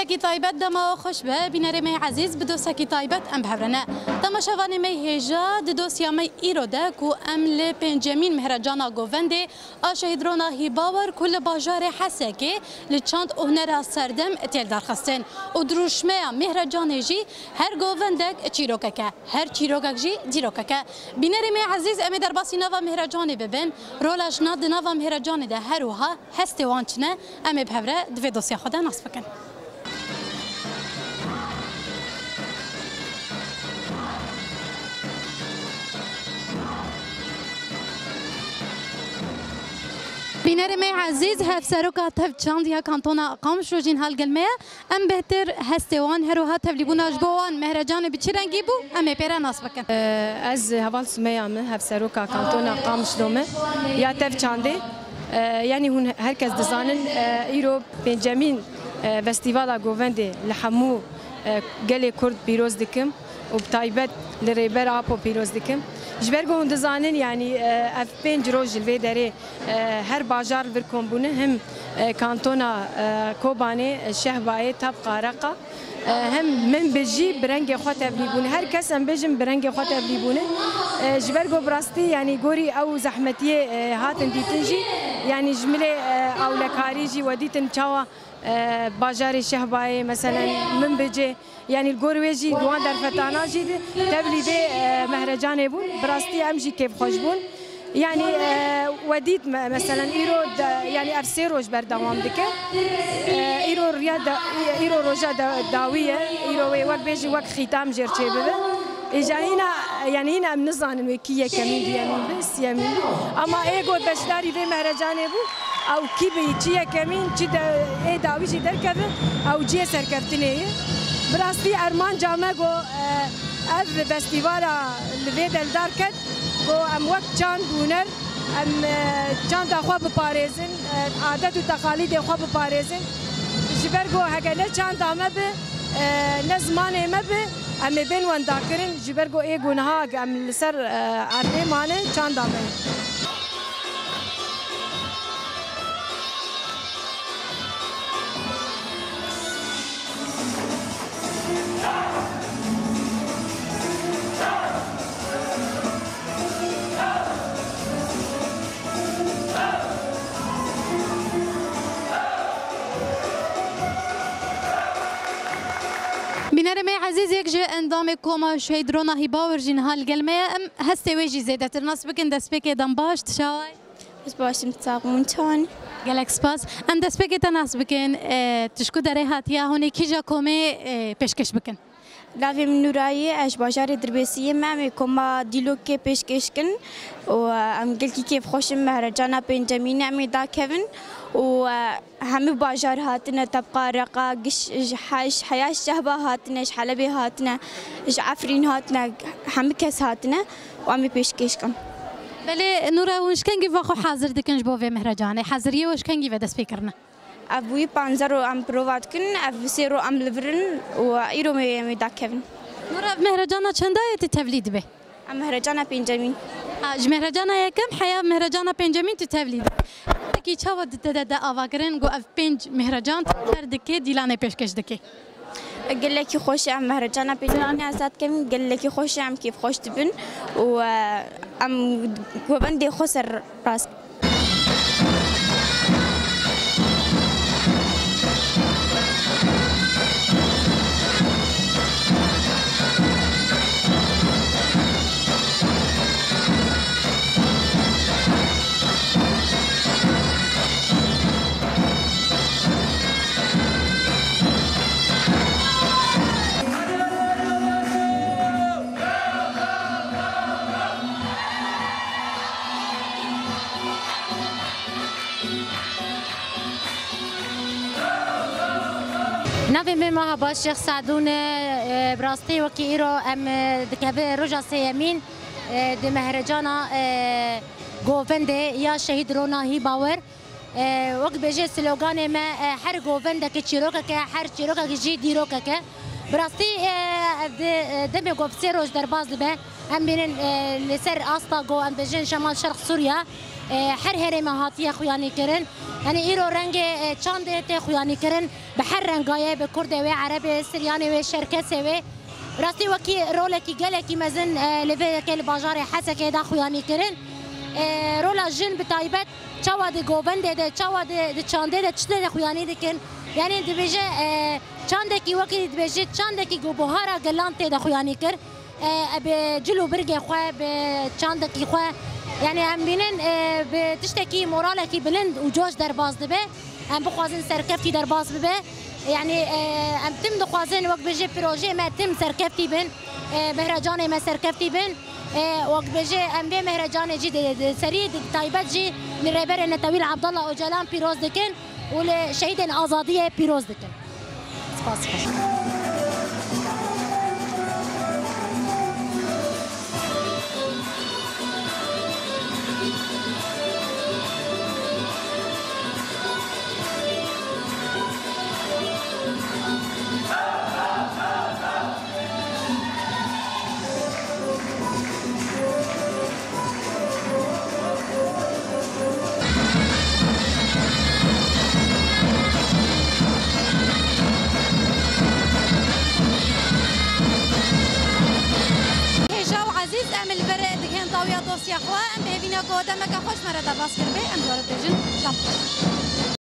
کی تایبت دما خوش به بینر می عزیز بدوسا کی تایبت ام بهرنه تماشاوان می هجا د دوسیا می ایروده کو ام ل پنجمین مهرجانا گوونده آشهیدرونا هیباور کل باجار حسکی لچاند هنر سردم تل درخستن و دروشمه مهرجان جی هر گووندک چیروککه هر چیروکک جی دیروککه بینر می عزیز ام در باسی نوا مهرجان ببن رولش ناد نوا مهرجان ده هروها هستوانچنه ام بهره دو دوسیا خدا نصف کن بینر می عزیز هفسرو که تف چند یا کانتونا قامش رو جین هالگلمه ام بهتر هستوان هروها تفلیبون اجبوان مهرجان بچرنگی بو ام پیرا ناس بکن از هوال سمیام هفسرو که کانتونا قامش دومه یا تف چنده یعنی هون هرکس دزانن ایرو پنجمین فستیوالا گوونده لحمو گل کرد پیروز دکم و بتایبت لریبر آپو پیروز دکم جبرگو هون دزانن یعنی اف پنج روز جلوه داره هر باجار ورکن بونه هم کانتونا کوبانه شهبای تب قارقه هم من بجی برنگ خود تبلیبونه هر کس هم بجم برنگ خود تبلیبونه جبرگو براستی یعنی گوری او زحمتیه هاتن دیتنجی یعنی جمله اولکاری جی ودیتن چاوا باجار شهبای مثلا من بجی يعني الجورويجي دوان در فتانا جي تبلي دي مهرجان بون براستي امجي كيف خوشبون يعني وديت مثلا ايرو يعني ارسيروج بردوام دكه ايرو رياضه ايرو روجا داويه ايرو وقت بيجي وقت ختام جيرتشي ببه اجا هنا يعني هنا بنظن انه كيه كمين يمين بس يمين اما ايجو بشداري في مهرجان بو او كي بيجي كمين جي داوي جي دركبه او جي سركبتنيه براستی ارمان جامعه گو از فستیوالا لوی دلدار کد گو ام وقت چند بونر ام چند خواب بپارێزن عادت و تقالید خواب بپارێزن جبر گو هگله چند آمه به نزمانه ما به ام بین ونداکرن جبر گو ای گونها ام لسر عربه مانه چند آمه بینر می عزیز یک جه اندام کوما شهیدرونا هیباور جین هالگلمه ام هستی ویجی زیده ترناس بکن دست بکی دم باش تشای بس باشم تساقمون چان گلک سپاس ام دست بکی تناس بکن تشکو داره هاتیا هونی کی جا کومه پیشکش بکن لاوی من نورایی اش باجار دربیسیه مامی کوما دیلوک پیشکش کن و ام گلکی کیف خوشم مهرجانا پنجمین امی دا کevin و همه باجار هاتنا تبقى رقا حاش حياة شهبة هاتنا إيش حلبي هاتنا إيش عفرين هاتنا همه كاس هاتنا وعمي بيشكيش كم بله نورا وش كان جيف أخو حاضر دكنج بوفي مهرجاني حاضرية وش كان جيف دست فكرنا أبوي بانزرو أم بروفات كن أفسيرو أم لفرن وإيرو مي دا كevin نورا مهرجانا چنداية تتوليد به أم مهرجانا بنجامين مهرجانا يكم حياة مهرجانا بنجامين تتوليد کی چاو د آواگرن گو اف پنج مهرجان کردکی دیلانه پیشکش دکی قال لك خوش ام مهرجان بيجاني ازاد كم قال لك خوش ام كيف خوش تبن و ام وبندي خسر راس نوی ما با شیخ سعدون براستی و کی ایرو ام دکبه رجا سیمین د مهرجانا گوونده یا شهید رونا هیباور وقت بيجي سلوغان ما هر گوونده که چیروکه که هر چیروکه جی دیروکه که براستی دمی گفتی روز در باز به هم بینن لسر آستا گو هم بيجين شمال شرق سوريا هر هرم هاتیه خویانی کرن يعني إيرو رنگ چند ته خوانی کرن به هر رنگای به کرد و عرب سریان و شرکت و راستی وکی رول کی گله کی مزن لوی کل بازار حسک دا خوانی کرن رولا جن به تایبت چوا د گوبند ده چوا د چند ده چته خوانی دکن يعني دبيجي چاندكي وكي دبيجي چاندكي جو بوهارا گلانتي د خواني كر بجلو برگه خو بچاندكي خو يعني هم بينن بتشتكي مورالكي بلند وجوش در باز دبه هم بخوازن سركفتي در باز ببه يعني هم تم دخوازن وقت بيجي بروجي ما تم سركفتي بن مهرجان ما سركفتي بن وقت بيجي هم بي مهرجان جي سريد تايبت جي لريبر النتويل عبد الله اوجلان بيروز دكن ولشهيد الازاديه بيروز دكن سپاس. دوسیا خوا ام بهبینا گودم که خوش مرا دباس کرده ام جواب بجن